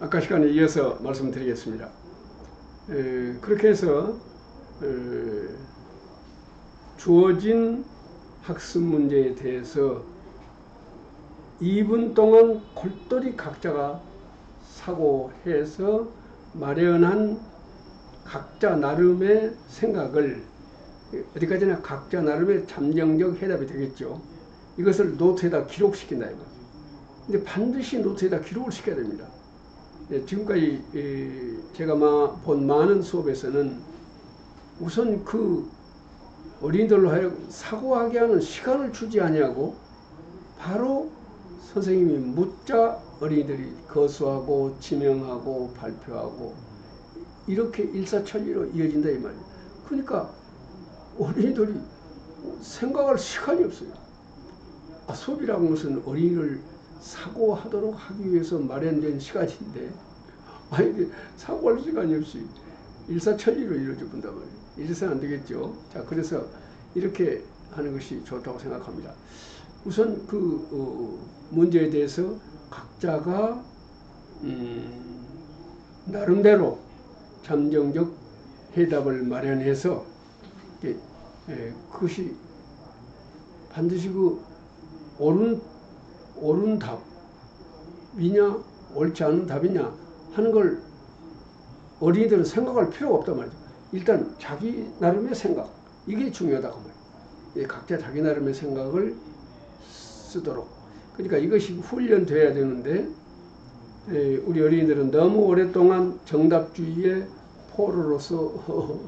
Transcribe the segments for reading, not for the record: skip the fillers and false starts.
아까 시간에 이어서 말씀드리겠습니다. 그렇게 해서 주어진 학습 문제에 대해서 2분 동안 골똘히 각자가 사고해서 마련한 각자 나름의 생각을, 어디까지나 각자 나름의 잠정적 해답이 되겠죠. 이것을 노트에다 기록시킨다 이거. 근데 반드시 노트에다 기록을 시켜야 됩니다. 지금까지 제가 본 많은 수업에서는 우선 그 어린이들로 하여금 사고하게 하는 시간을 주지 아니하고 바로 선생님이 묻자 어린이들이 거수하고 지명하고 발표하고 이렇게 일사천리로 이어진다 이 말이에요. 그러니까 어린이들이 생각할 시간이 없어요. 수업이라는 것은 어린이를 사고하도록 하기 위해서 마련된 시간인데 사고할 시간이 없이 일사천리로 이루어져 본단 말이에요. 이래서는 안 되겠죠. 자, 그래서 이렇게 하는 것이 좋다고 생각합니다. 우선 그 문제에 대해서 각자가 나름대로 잠정적 해답을 마련해서 그것이 반드시 그 옳은 답이냐 옳지 않은 답이냐 하는 걸 어린이들은 생각할 필요가 없단 말이죠. 일단 자기 나름의 생각, 이게 중요하다고 말이에요. 각자 자기 나름의 생각을 쓰도록. 그러니까 이것이 훈련돼야 되는데 우리 어린이들은 너무 오랫동안 정답주의의 포로로서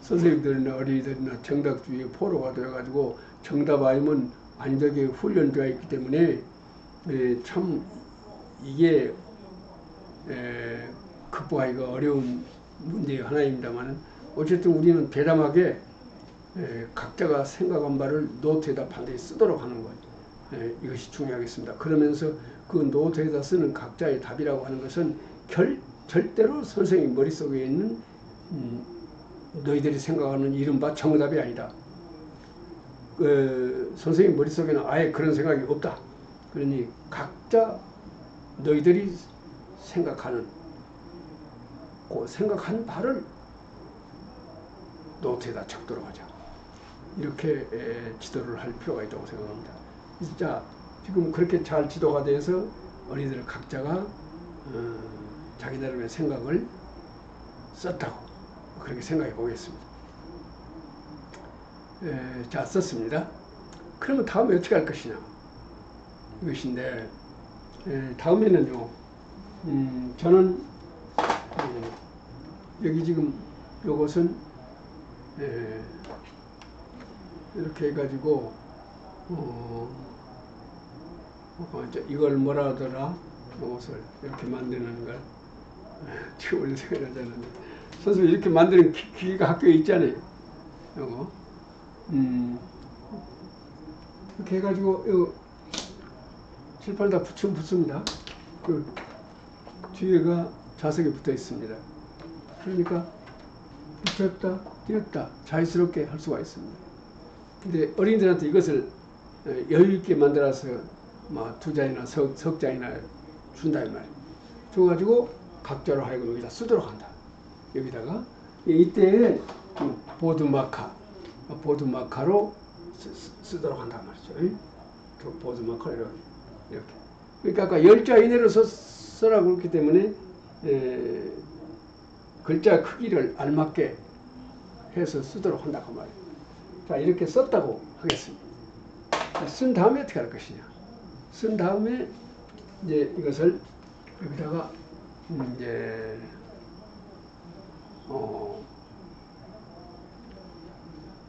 선생님들이나 어린이들이나 정답주의의 포로가 되어가지고 정답 아니면 아니되게 훈련되어 있기 때문에 참 이게 극복하기가 어려운 문제 하나입니다만 어쨌든 우리는 대담하게 각자가 생각한 바를 노트에다 반드시 쓰도록 하는 거예요. 이것이 중요하겠습니다. 그러면서 그 노트에다 쓰는 각자의 답이라고 하는 것은 절대로 선생님 머릿속에 있는 너희들이 생각하는 이른바 정답이 아니다. 선생님 머릿속에는 아예 그런 생각이 없다. 그러니 각자 너희들이 생각하는 그 생각한 바를 노트에다 적도록 하자. 이렇게 지도를 할 필요가 있다고 생각합니다. 자, 지금 그렇게 잘 지도가 돼서 어린이들 각자가 자기 나름의 생각을 썼다고 그렇게 생각해 보겠습니다. 자, 썼습니다. 그러면 다음에 어떻게 할 것이냐 이것인데 다음에는요 저는 여기 지금 요것은 이렇게 해가지고 이걸 뭐라 하더라 요것을 이렇게 만드는 걸 원래 생각나지 않는데 선생님 이렇게 만드는 기계가 학교에 있잖아요. 요거 이렇게 해가지고 요 칠판 다 붙습니다. 그 뒤에가 자석에 붙어 있습니다. 그러니까 붙였다 띄었다 자유스럽게 할 수가 있습니다. 근데 어린이들한테 이것을 여유 있게 만들어서 두 장이나 석 장이나 준다 이 말이에요. 줘가지고 각자로 하여금 여기다 쓰도록 한다. 여기다가 이때 보드 마카로 쓰도록 한단 말이죠. 보드 마카로 이렇게. 그러니까 아까 10자 이내로 써라고 그렇기 때문에 글자 크기를 알맞게 해서 쓰도록 한다고 말이에요. 자, 이렇게 썼다고 하겠습니다. 쓴 다음에 어떻게 할 것이냐. 쓴 다음에 이제 이것을 여기다가 이제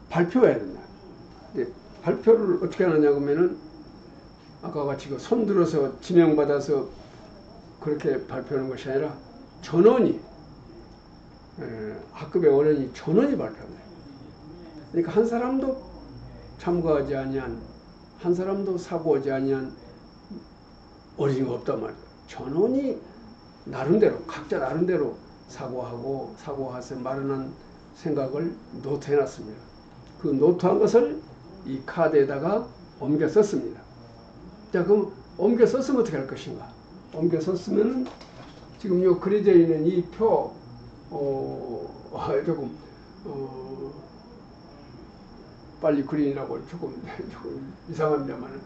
발표해야 된다. 이제 발표를 어떻게 하느냐 그러면은 아까 같이 손 들어서 지명받아서 그렇게 발표하는 것이 아니라 전원이 학급의 어른이 전원이 발표합니다. 그러니까 한 사람도 참가하지 아니한 한 사람도 사고하지 아니한 어린이가 없단 말이에요. 전원이 나름대로 각자 나름대로 사고해서 마련한 생각을 노트해 놨습니다. 그 노트한 것을 이 카드에다가 옮겨 썼습니다. 자, 그럼 옮겨 썼으면 어떻게 할 것인가? 옮겨서 쓰면 지금 요 그려져 있는 이 표 조금 빨리 그리느라고 조금 이상합니다만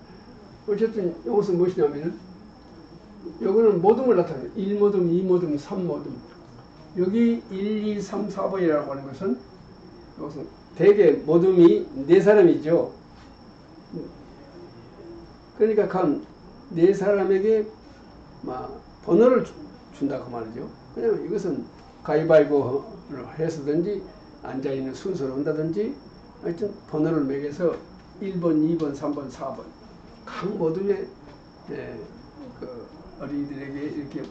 어쨌든 이것은 무엇이냐면은 여기는 모둠을 나타내요. 1모둠, 2모둠, 3모둠. 여기 1, 2, 3, 4번이라고 하는 것은 이것은 대개 모둠이 4사람이죠. 그러니까 간 4사람에게 번호를 준다 그 말이죠. 그냥 이것은 가위바위보를 해서든지 앉아있는 순서로 한다든지 하여튼 번호를 매겨서 1번, 2번, 3번, 4번 각 모둠의 그 어린이들에게 이렇게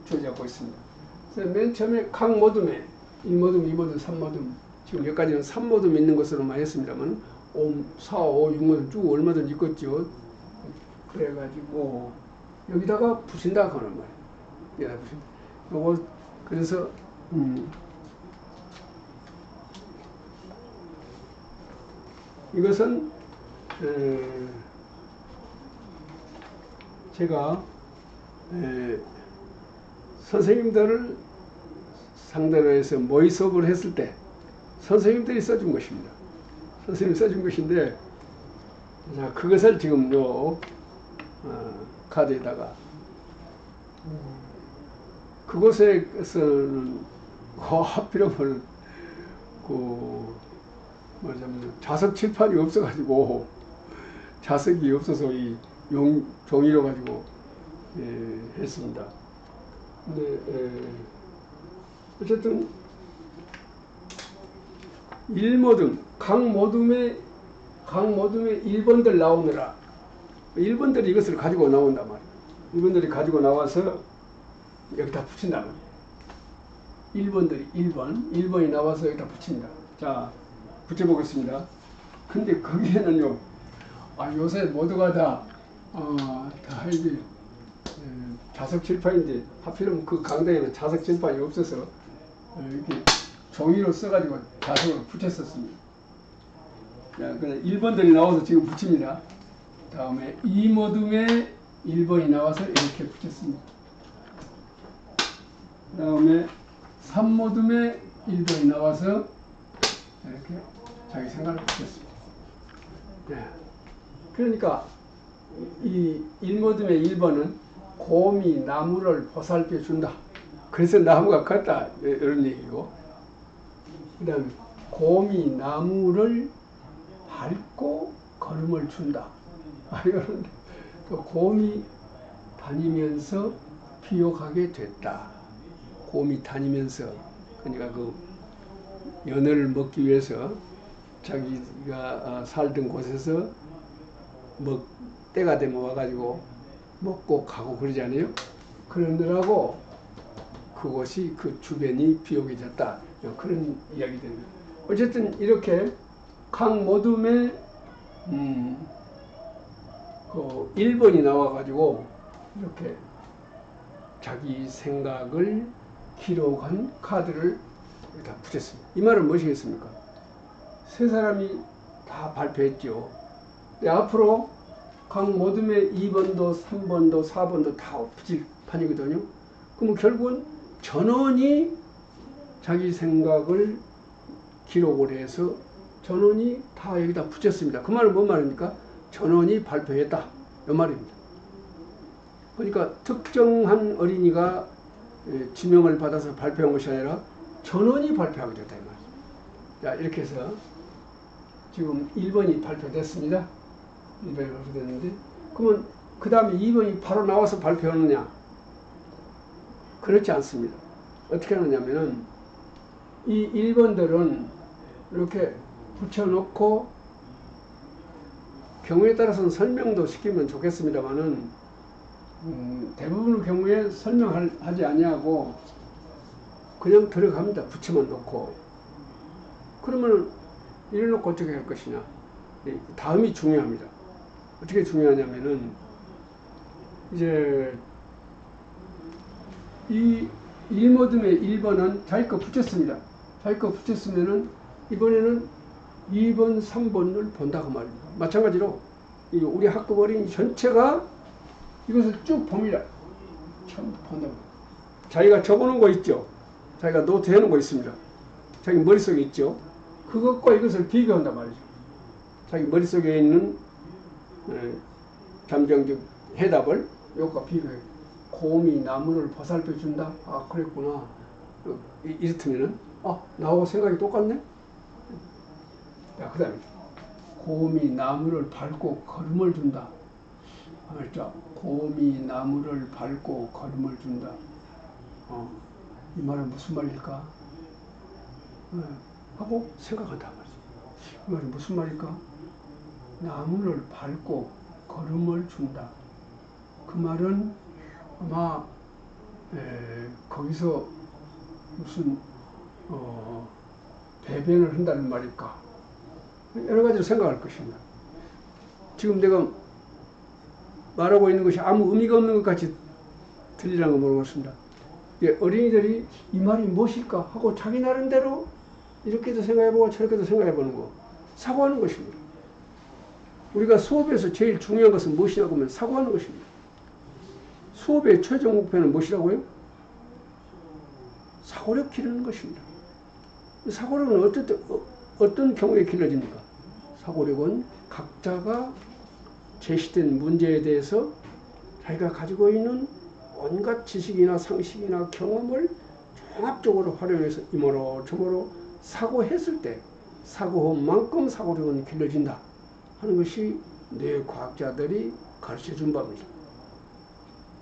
주어지고 있습니다. 그래서 맨 처음에 각 모둠에 1모둠, 2모둠, 3모둠 지금 여기까지는 3모둠 있는 것으로만 했습니다만 4, 5, 6모둠 쭉 얼마든지 있겠죠. 그래가지고 여기다가 붙인다 그러는 말이에요. 여기다 붙인다. 요거 그래서 이것은 제가 선생님들을 상대로 해서 모의 수업을 했을 때 선생님들이 써준 것입니다. 선생님이 써준 것인데 자, 그것을 지금 요 카드에다가 그곳에서는 하필이면 말하자면 자석 칠판이 없어가지고 자석이 없어서 이 종이로 가지고 했습니다. 근데 어쨌든 1모둠 각 모둠에 1번들 나오느라 1번들이 이것을 가지고 나온단 말이에요. 1번들이 가지고 나와서 여기다 붙인단 말이에요. 1번들이 1번이 나와서 여기다 붙입니다. 자, 붙여보겠습니다. 근데 거기에는요, 요새 모두가 다 이게 자석 칠판인데 하필이면 그 강당에는 자석 칠판이 없어서 이렇게 종이로 써가지고 자석으로 붙였었습니다. 자, 그래서 1번들이 나와서 지금 붙입니다. 다음에 2모둠에 1번이 나와서 이렇게 붙였습니다. 그 다음에 3모둠에 1번이 나와서 이렇게 자기 생각을 붙였습니다. 네. 그러니까 이 1모둠의 1번은 곰이 나무를 보살펴 준다. 그래서 나무가 컸다. 이런 얘기고. 그 다음에 곰이 나무를 밟고 걸음을 준다. 이러는데 또 곰이 다니면서 피욕하게 됐다. 곰이 다니면서 그러니까 그 연어를 먹기 위해서 자기가 살던 곳에서 때가 되면 와가지고 먹고 가고 그러잖아요. 그러느라고 그곳이 그 주변이 비옥해졌다. 그런 이야기들입니다. 어쨌든 이렇게 각 모둠에 그 1번이 나와가지고 이렇게 자기 생각을 기록한 카드를 여기다 붙였습니다. 이 말은 무엇이겠습니까? 세 사람이 다 발표했죠. 근데 앞으로 각 모둠에 2번도 3번도 4번도 다 붙일 판이거든요. 그럼 결국은 전원이 자기 생각을 기록을 해서 전원이 다 여기다 붙였습니다. 그 말은 뭔 말입니까? 전원이 발표했다. 이 말입니다. 그러니까 특정한 어린이가 지명을 받아서 발표한 것이 아니라 전원이 발표하게 됐다. 이 말이죠. 자, 이렇게 해서 지금 1번이 발표됐습니다. 1번이 발표됐는데 그러면 그 다음에 2번이 바로 나와서 발표하느냐? 그렇지 않습니다. 어떻게 하느냐면은 이 1번들은 이렇게 붙여놓고 경우에 따라서는 설명도 시키면 좋겠습니다만은 대부분의 경우에 설명하지 아니하고 그냥 들어갑니다. 붙여만 놓고. 그러면 이래놓고 어떻게 할 것이냐. 다음이 중요합니다. 어떻게 중요하냐면은 이제 이 1모둠의 1번은 자기 거 붙였습니다. 자기 거 붙였으면은 이번에는 2번, 3번을 본다고 말입니다. 마찬가지로 우리 학급 어린이 전체가 이것을 쭉 봅니다. 전부 본다고. 자기가 적어놓은 거 있죠. 자기가 노트 해놓은 거 있습니다. 자기 머릿속에 있죠. 그것과 이것을 비교한단 말이죠. 자기 머릿속에 있는 잠정적 해답을 이것과 비교해. 곰이 나무를 보살펴 준다. 아, 그랬구나. 이렇다면은 나하고 생각이 똑같네. 야, 그 다음에 곰이 나무를 밟고 걸음을 준다. 자, 곰이 나무를 밟고 걸음을 준다. 이 말은 무슨 말일까? 하고 생각한단 말이지. 이 말이 무슨 말일까? 나무를 밟고 걸음을 준다. 그 말은 아마 거기서 무슨 배변을 한다는 말일까? 여러 가지로 생각할 것입니다. 지금 내가 말하고 있는 것이 아무 의미가 없는 것 같이 들리라는 거 모르겠습니다. 어린이들이 이 말이 무엇일까 하고 자기 나름대로 이렇게도 생각해보고 저렇게도 생각해보는 거, 사고하는 것입니다. 우리가 수업에서 제일 중요한 것은 무엇이냐고 하면 사고하는 것입니다. 수업의 최종 목표는 무엇이라고요? 사고력 기르는 것입니다. 사고력은 어떤 경우에 길러집니까? 사고력은 각자가 제시된 문제에 대해서 자기가 가지고 있는 온갖 지식이나 상식이나 경험을 종합적으로 활용해서 이모로 저모로 사고했을 때 사고한 만큼 사고력은 길러진다 하는 것이 뇌과학자들이 가르쳐준 바입니다.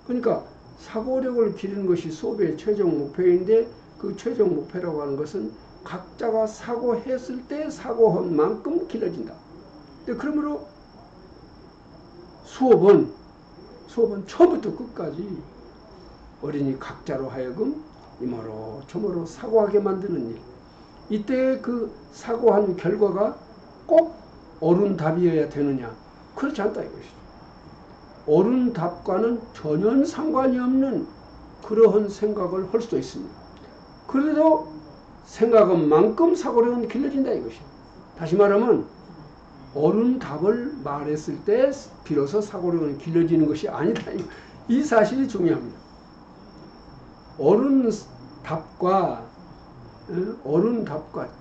그러니까 사고력을 기르는 것이 수업의 최종 목표인데 그 최종 목표라고 하는 것은 각자가 사고했을 때 사고한 만큼 길러진다. 근데 그러므로 수업은 처음부터 끝까지 어린이 각자로 하여금 이모로 저모로 사고하게 만드는 일. 이때 그 사고한 결과가 꼭 옳은 답이어야 되느냐? 그렇지 않다 이것이죠. 옳은 답과는 전혀 상관이 없는 그러한 생각을 할 수도 있습니다. 그래도 생각한 만큼 사고력은 길러진다 이것이죠. 다시 말하면 옳은 답을 말했을 때 비로소 사고력은 길러지는 것이 아니다. 이 사실이 중요합니다. 옳은 답과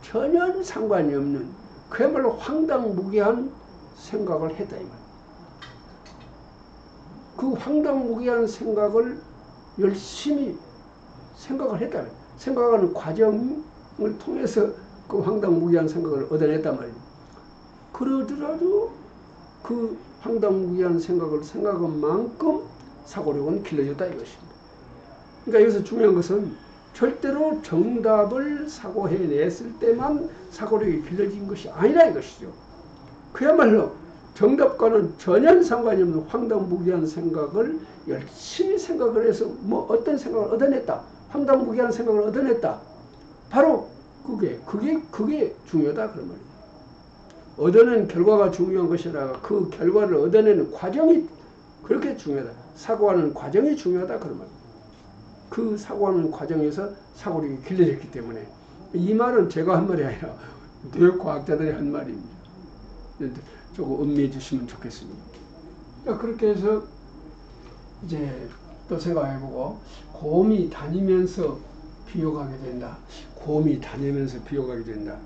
전혀 상관이 없는 그야말로 황당무계한 생각을 했다 이 말이에요. 그 황당무계한 생각을 열심히 생각을 했다. 생각하는 과정을 통해서 그 황당무계한 생각을 얻어냈단 말이에요. 그러더라도 그 황당무계한 생각을 생각한 만큼 사고력은 길러졌다 이것입니다. 그러니까 여기서 중요한 것은 절대로 정답을 사고해냈을 때만 사고력이 길러진 것이 아니라 이것이죠. 그야말로 정답과는 전혀 상관이 없는 황당무계한 생각을 열심히 생각을 해서 뭐 어떤 생각을 얻어냈다. 황당무계한 생각을 얻어냈다. 바로 그게 중요하다 그런 말이에요. 얻어낸 결과가 중요한 것이 아니라 그 결과를 얻어내는 과정이 그렇게 중요하다. 사고하는 과정이 중요하다 그런 말이에요. 그 사고하는 과정에서 사고력이 길러졌기 때문에 이 말은 제가 한 말이 아니라 뇌과학자들이 한 말입니다. 조금 음미해 주시면 좋겠습니다. 그렇게 해서 이제 또 생각해보고 곰이 다니면서 비워가게 된다. 곰이 다니면서 비워가게 된다.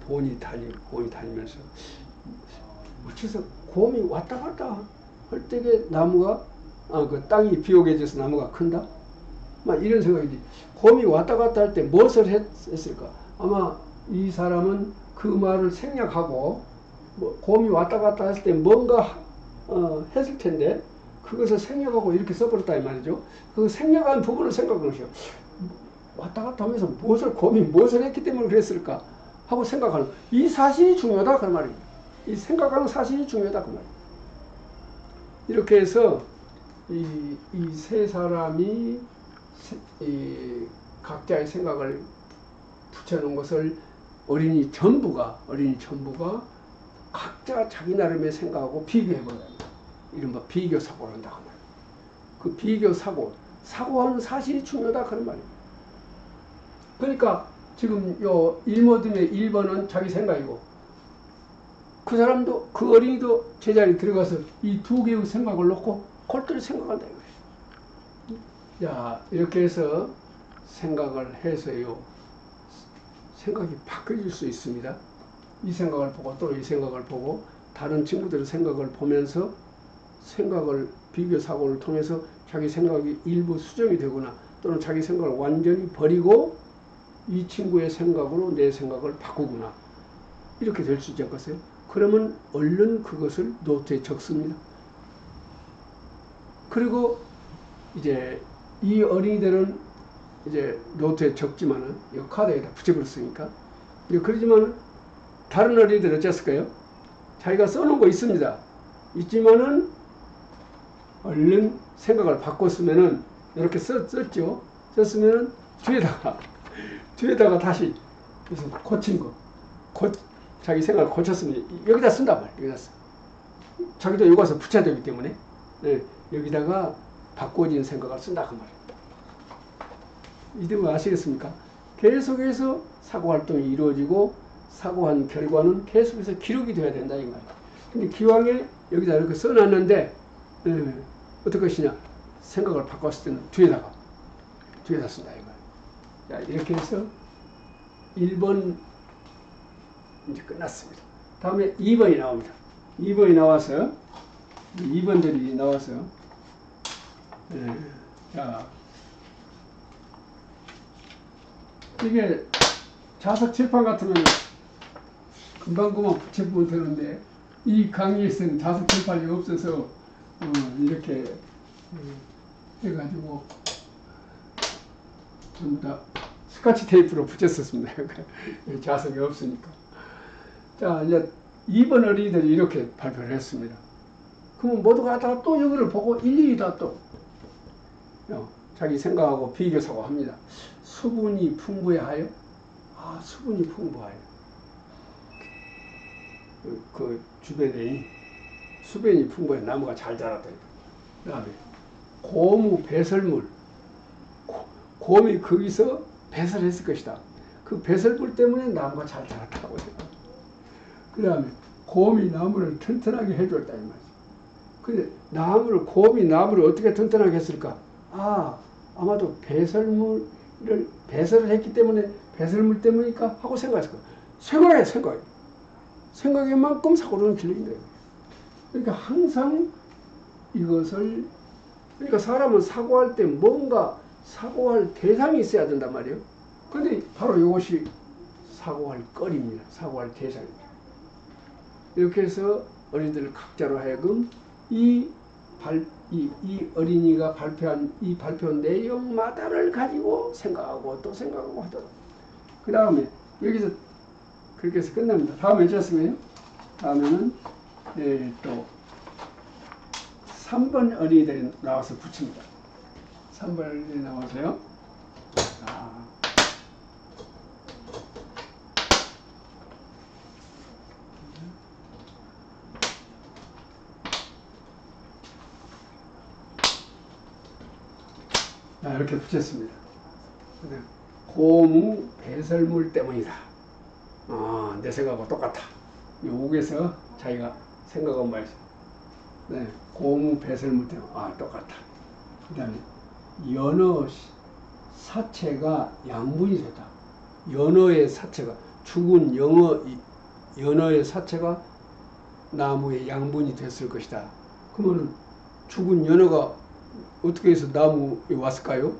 곰이 다니면서 어째서 곰이 왔다 갔다 할 때에 나무가 그 땅이 비오게 돼서 나무가 큰다? 막 이런 생각이지. 곰이 왔다 갔다 할 때 무엇을 했을까? 아마 이 사람은 그 말을 생략하고 곰이 왔다 갔다 했을 때 뭔가 했을 텐데 그것을 생략하고 이렇게 써버렸다 이 말이죠. 그 생략한 부분을 생각하는 것이요. 왔다 갔다 하면서 곰이 무엇을 했기 때문에 그랬을까 하고 생각하는 이 사실이 중요하다 그 말입니다. 이 생각하는 사실이 중요하다 그 말입니다. 이렇게 해서 이 세 사람이 각자의 생각을 붙여놓은 것을 어린이 전부가 각자 자기 나름의 생각하고 비교해보는 이른바 비교사고를 한다고 말이에요. 그 비교사고하는 사실이 중요하다 그런 말이에요. 그러니까 지금 요 일모든의 1번은 자기 생각이고 그 사람도 그 어린이도 제자리에 들어가서 이 두 개의 생각을 놓고 골똘히 생각한다 이거예요. 자, 이렇게 해서 생각을 해서요. 생각이 바뀌어질 수 있습니다. 이 생각을 보고 또 이 생각을 보고 다른 친구들의 생각을 보면서 생각을 비교 사고를 통해서 자기 생각이 일부 수정이 되거나 또는 자기 생각을 완전히 버리고 이 친구의 생각으로 내 생각을 바꾸거나 이렇게 될 수 있지 않겠어요? 그러면 얼른 그것을 노트에 적습니다. 그리고 이제 이 어린이들은 이제 노트에 적지만은 이 카드에다 붙여버렸으니까 그러지만 다른 어린이들 어쨌을까요? 자기가 써놓은 거 있습니다. 있지만은 얼른 생각을 바꿨으면은 이렇게 썼죠. 썼으면은 뒤에다가 다시 무슨 고친 거, 자기 생각을 고쳤으면 여기다 쓴단 말이에요. 여기다 써. 자기도 여기 와서 붙여야 되기 때문에 네, 여기다가 바꿔진 생각을 쓴다 그 말이에요. 이들 아시겠습니까? 계속해서 사고활동이 이루어지고 사고한 결과는 계속해서 기록이 돼야 된다 이 말이에요. 근데 기왕에 여기다 이렇게 써놨는데 어떨 것이냐? 생각을 바꿨을 때는 뒤에다 쓴다 이 말이에요. 자, 이렇게 해서 1번 이제 끝났습니다. 다음에 2번이 나옵니다. 2번이 나와서 2번들이 나와서 자, 이게 자석 칠판 같으면 금방 붙여보면 되는데 이 강의에서는 자석 칠판이 없어서 이렇게 해가지고 전부 다 스카치 테이프로 붙였었습니다. 자석이 없으니까. 자, 이제 2번 어린이들이 이렇게 발표를 했습니다. 그러면 모두가 다 또 여기를 보고 일일이 다 또 자기 생각하고 비교사고 합니다. 수분이 풍부하여? 수분이 풍부하여. 그 주변에 수분이 풍부해 나무가 잘 자랐다. 그 다음에 고무 배설물. 곰이 거기서 배설했을 것이다. 그 배설물 때문에 나무가 잘 자랐다고 해요. 그 다음에 곰이 나무를 튼튼하게 해줬다 이 말이죠. 근데 곰이 나무를 어떻게 튼튼하게 했을까? 아마도 배설을 했기 때문에 배설물 때문일까 하고 생각했을 거예요. 생각에 만큼 사고로는 길러진 거예요. 그러니까 항상 이것을 그러니까 사람은 사고할 때 뭔가 사고할 대상이 있어야 된단 말이에요. 근데 바로 이것이 사고할 거리입니다. 사고할 대상입니다. 이렇게 해서 어린이들 각자로 하여금 이 어린이가 발표한 이 발표 내용마다를 가지고 생각하고 또 생각하고 하도록. 그 다음에 여기서 그렇게 해서 끝납니다. 다음에 어쩌겠습니까? 다음에는 또 3번 어린이들이 나와서 붙입니다. 3번 어린이들이 나와서요. 이렇게 붙였습니다. 고무 배설물 때문이다. 내 생각하고 똑같아. 여기서 자기가 생각한 바에서 고무 배설물 때문에 똑같아. 그 다음에 연어 사체가 양분이 됐다. 연어의 사체가 죽은 연어의 사체가 나무의 양분이 됐을 것이다. 그러면 죽은 연어가 어떻게 해서 나무에 왔을까요?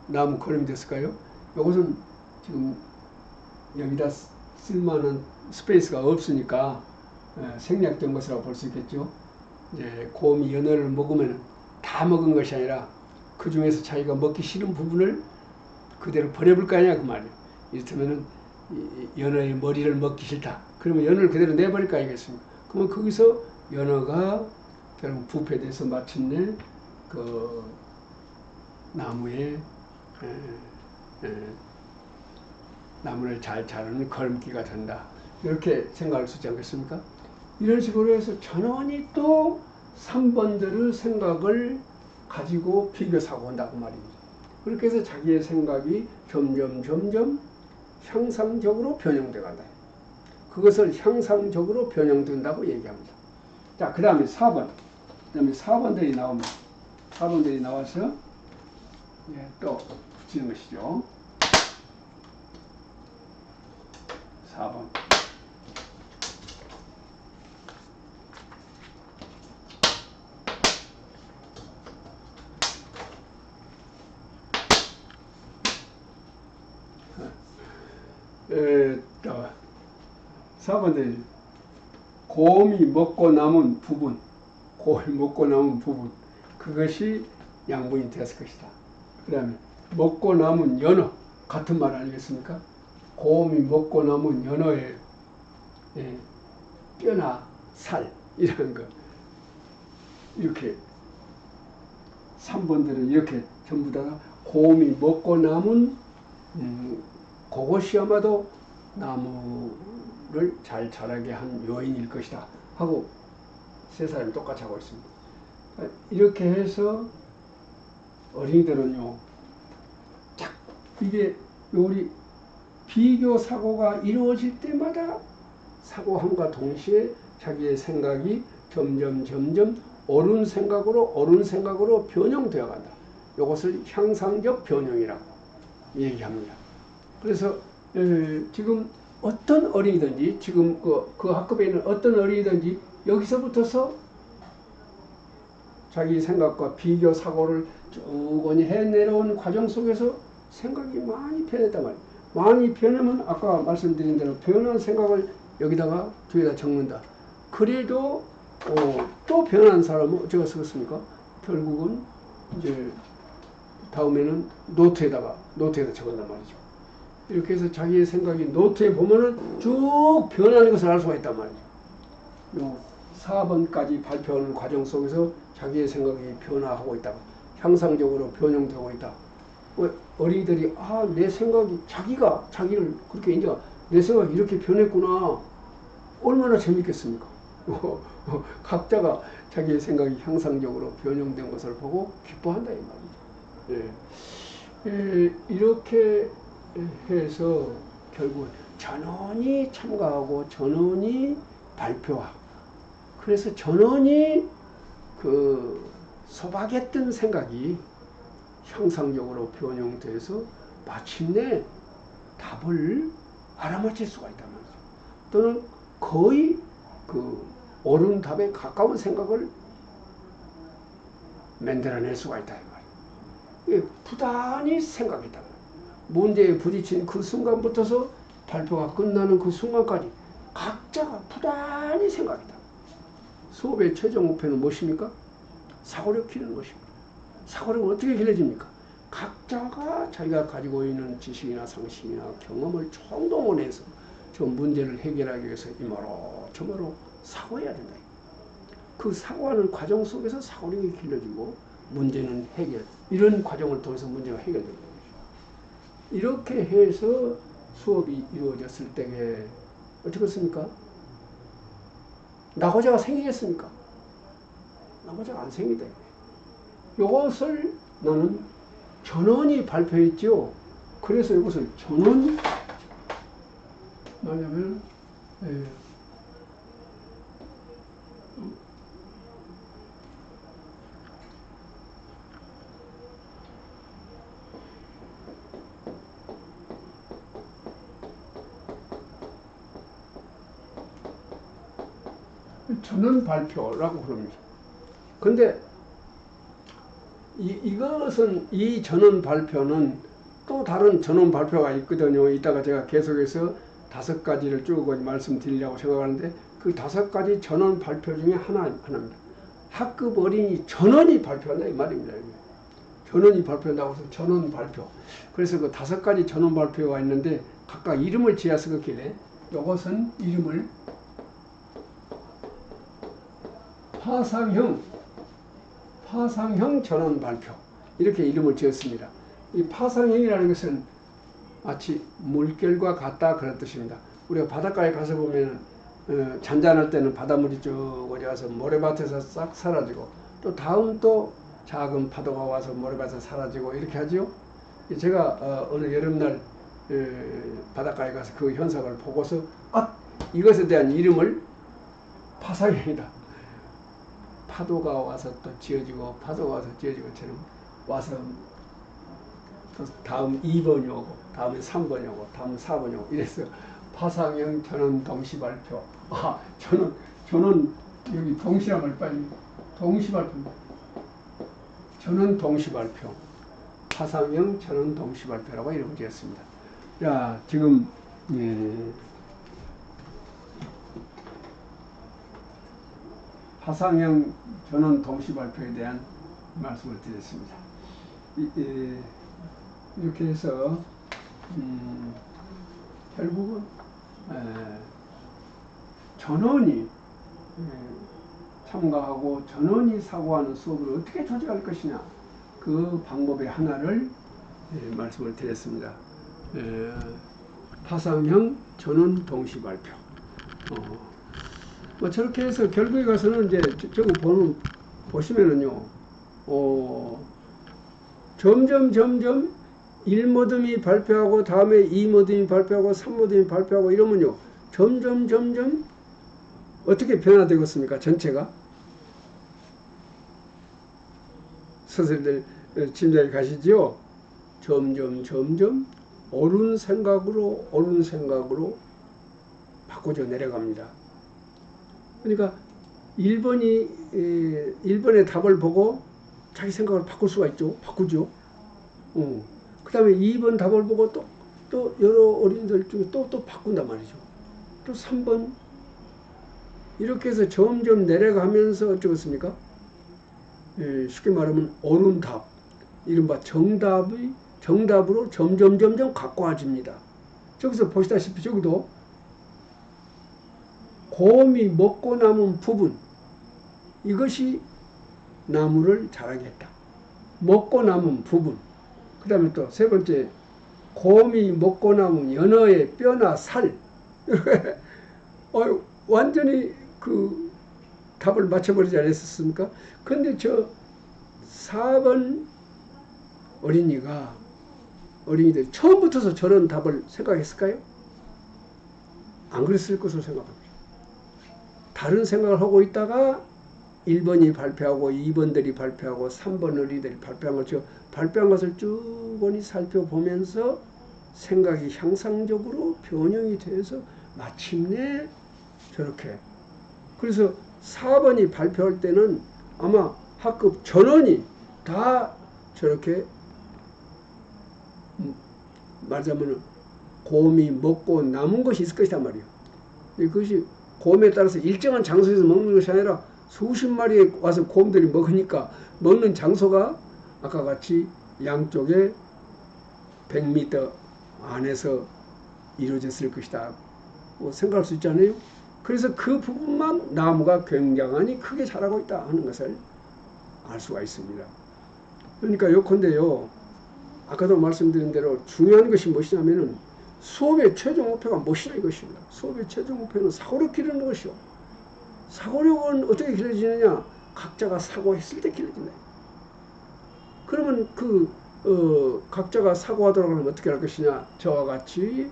나무 걸음이 됐을까요? 이것은 지금 여기다 쓸만한 스페이스가 없으니까 생략된 것이라고 볼 수 있겠죠. 이제 곰이 연어를 먹으면 다 먹은 것이 아니라 그 중에서 자기가 먹기 싫은 부분을 그대로 버려볼 거 아니야 그 말이에요. 이를테면은 연어의 머리를 먹기 싫다. 그러면 연어를 그대로 내버릴 거 아니겠습니까? 그러면 거기서 연어가 결국 부패돼서 마침내 그 나무에 나무를 잘 자르는 걸음기가 된다. 이렇게 생각할 수 있지 않겠습니까? 이런 식으로 해서 전원이 또 3번들의 생각을 가지고 비교 사고한다고 말입니다. 그렇게 해서 자기의 생각이 점점 향상적으로 변형돼 간다. 그것을 향상적으로 변형된다고 얘기합니다. 자, 그 다음에 4번. 그 다음에 4번들이 나옵니다. 4번들이 나와서 예, 또 붙이는 것이죠. 4번. 또 4번에 곰이 먹고 남은 부분, 곰이 먹고 남은 부분, 그것이 양분이 되었을 것이다. 그 다음에 먹고 남은 연어, 같은 말 아니겠습니까? 곰이 먹고 남은 연어의 뼈나 살, 이런 거. 이렇게 3번들은 이렇게 전부 다 곰이 먹고 남은 그것이 아마도 나무를 잘 자라게 한 요인일 것이다 하고 세 사람이 똑같이 하고 있습니다. 이렇게 해서 어린이들은요, 이게 우리 비교 사고가 이루어질 때마다 사고함과 동시에 자기의 생각이 점점 옳은 생각으로 변형되어 간다. 이것을 향상적 변형이라고 얘기합니다. 그래서 지금 어떤 어린이든지, 지금 그 학급에 있는 어떤 어린이든지 여기서부터서 자기 생각과 비교 사고를 쭉 해내려온 과정 속에서 생각이 많이 변했단 말이에요. 많이 변하면 아까 말씀드린 대로 변한 생각을 여기다가 뒤에다 적는다. 그래도 또 변한 사람은 어쩌고 쓰겠습니까? 결국은 이제 다음에는 노트에다 적은단 말이죠. 이렇게 해서 자기의 생각이 노트에 보면은 쭉 변하는 것을 알 수가 있단 말이죠. 요 4번까지 발표하는 과정 속에서 자기의 생각이 변화하고 있다가 향상적으로 변형되고 있다. 어린이들이 내 생각이 자기를 그렇게 인정, 내 생각이 이렇게 변했구나. 얼마나 재밌겠습니까? 각자가 자기의 생각이 향상적으로 변형된 것을 보고 기뻐한다 이 말이죠. 이렇게 해서 결국 전원이 참가하고 전원이 발표하고, 그래서 전원이 그 소박했던 생각이 향상적으로 변형돼서 마침내 답을 알아맞힐 수가 있단 말이죠. 또는 거의 그 옳은 답에 가까운 생각을 만들어낼 수가 있다 이 말이에요. 부단히 생각했다. 문제에 부딪힌 그 순간부터서 발표가 끝나는 그 순간까지 각자가 부단히 생각했다. 수업의 최종 목표는 무엇입니까? 사고력 기르는 것입니다. 사고력은 어떻게 길러집니까? 각자가 자기가 가지고 있는 지식이나 상식이나 경험을 총동원해서 저 문제를 해결하기 위해서 이모저모로 사고해야 된다. 그 사고하는 과정 속에서 사고력이 길러지고 문제는 해결, 이런 과정을 통해서 문제가 해결되는 것이죠. 이렇게 해서 수업이 이루어졌을 때에 어떻겠습니까? 낙오자가 생기겠습니까? 낙오자가 안 생기다. 이것을 나는 전원이 발표했죠. 그래서 이것을 전원, 뭐냐면 전원 발표라고 그럽니다. 근데 이것은, 이 전원 발표는 또 다른 전원 발표가 있거든요. 이따가 제가 계속해서 5가지를 쭉 말씀드리려고 생각하는데, 그 5가지 전원 발표 중에 하나입니다. 학급 어린이 전원이 발표한다 이 말입니다. 전원이 발표한다고 해서 전원 발표. 그래서 그 5가지 전원 발표가 있는데 각각 이름을 지어서 그렇게 이것은 이름을 파상형 전원 발표, 이렇게 이름을 지었습니다. 이 파상형이라는 것은 마치 물결과 같다 그런 뜻입니다. 우리가 바닷가에 가서 보면 잔잔할 때는 바닷물이 쭉 와서 모래밭에서 싹 사라지고, 또 다음 또 작은 파도가 와서 모래밭에서 사라지고 이렇게 하죠. 제가 어느 여름날 바닷가에 가서 그 현상을 보고서 이것에 대한 이름을 파상형이다. 파도가 와서 또 지어지고 파도가 와서 지어지고처럼 와서 또 다음 2번이 오고 다음에 3번이 오고 다음 4번이 오고 이래서 파상형 전원 동시 발표. 아, 저는 여기 동시라고 빨리 동시 발표. 전원 동시 발표. 파상형 전원 동시 발표라고 이름을 지었습니다. 자, 지금 파상형 전원 동시 발표에 대한 말씀을 드렸습니다. 이렇게 해서 결국은 전원이 참가하고 전원이 사고하는 수업을 어떻게 조직할 것이냐, 그 방법의 하나를 말씀을 드렸습니다. 파상형 전원 동시 발표. 뭐 저렇게 해서 결국에 가서는 이제 저거 보시면은요, 점점 1모듬이 발표하고 다음에 2모듬이 발표하고 3모듬이 발표하고 이러면요, 점점 어떻게 변화되겠습니까? 전체가. 선생님들 짐작이 가시죠? 점점 옳은 생각으로 바꿔져 내려갑니다. 그러니까 1번의 답을 보고 자기 생각을 바꿀 수가 있죠. 바꾸죠. 그 다음에 2번 답을 보고 또 여러 어린이들 중에 또 바꾼단 말이죠. 또 3번. 이렇게 해서 점점 내려가면서 어쩌겠습니까? 쉽게 말하면 옳은 답, 이른바 정답으로 점점 가까워집니다. 저기서 보시다시피 저기도 곰이 먹고 남은 부분, 이것이 나무를 자라게 했다. 먹고 남은 부분. 그 다음에 또 세 번째, 곰이 먹고 남은 연어의 뼈나 살. 완전히 그 답을 맞춰버리지 않았습니까? 근데 저 4번 어린이들이 처음부터 저런 답을 생각했을까요? 안 그랬을 것으로 생각합니다. 다른 생각을 하고 있다가 1번이 발표하고 2번들이 발표하고 3번 어린이들이 발표한 것을 쭉 살펴보면서 생각이 향상적으로 변형이 돼서 마침내 저렇게. 그래서 4번이 발표할 때는 아마 학급 전원이 다 저렇게 말하자면 곰이 먹고 남은 것이 있을 것이단 말이에요. 그것이 곰에 따라서 일정한 장소에서 먹는 것이 아니라 수십 마리에 와서 곰들이 먹으니까 먹는 장소가 아까 같이 양쪽에 100m 안에서 이루어졌을 것이다 생각할 수 있잖아요. 그래서 그 부분만 나무가 굉장히 크게 자라고 있다 하는 것을 알 수가 있습니다. 그러니까 요컨대요, 아까도 말씀드린 대로 중요한 것이 무엇이냐면은 수업의 최종 목표가 무엇이냐 이것입니다. 수업의 최종 목표는 사고력 기르는 것이요. 사고력은 어떻게 길러지느냐? 각자가 사고했을 때 길러진다. 그러면 각자가 사고하도록 하면 어떻게 할 것이냐? 저와 같이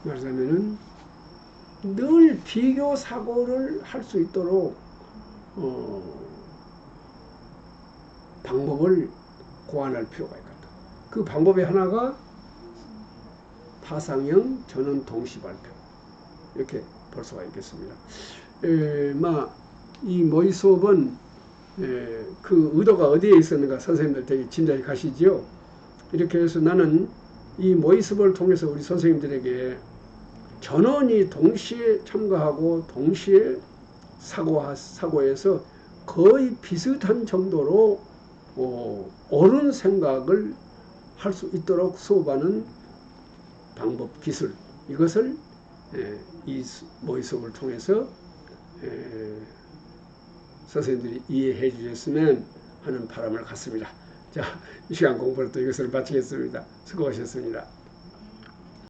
말하자면은 늘 비교 사고를 할 수 있도록 방법을 고안할 필요가 있다. 그 방법의 하나가 파상형 전원 동시 발표, 이렇게 볼 수가 있겠습니다. 이 모의 수업은 그 의도가 어디에 있었는가 선생님들 되게 짐작이 가시지요. 이렇게 해서 나는 이 모의 수업을 통해서 우리 선생님들에게 전원이 동시에 참가하고 동시에 사고해서 거의 비슷한 정도로 옳은 생각을 할 수 있도록 수업하는 방법, 기술, 이것을 이 모의 수업을 통해서 선생님들이 이해해 주셨으면 하는 바람을 갖습니다. 자, 이 시간 공부를 또 이것을 마치겠습니다. 수고하셨습니다.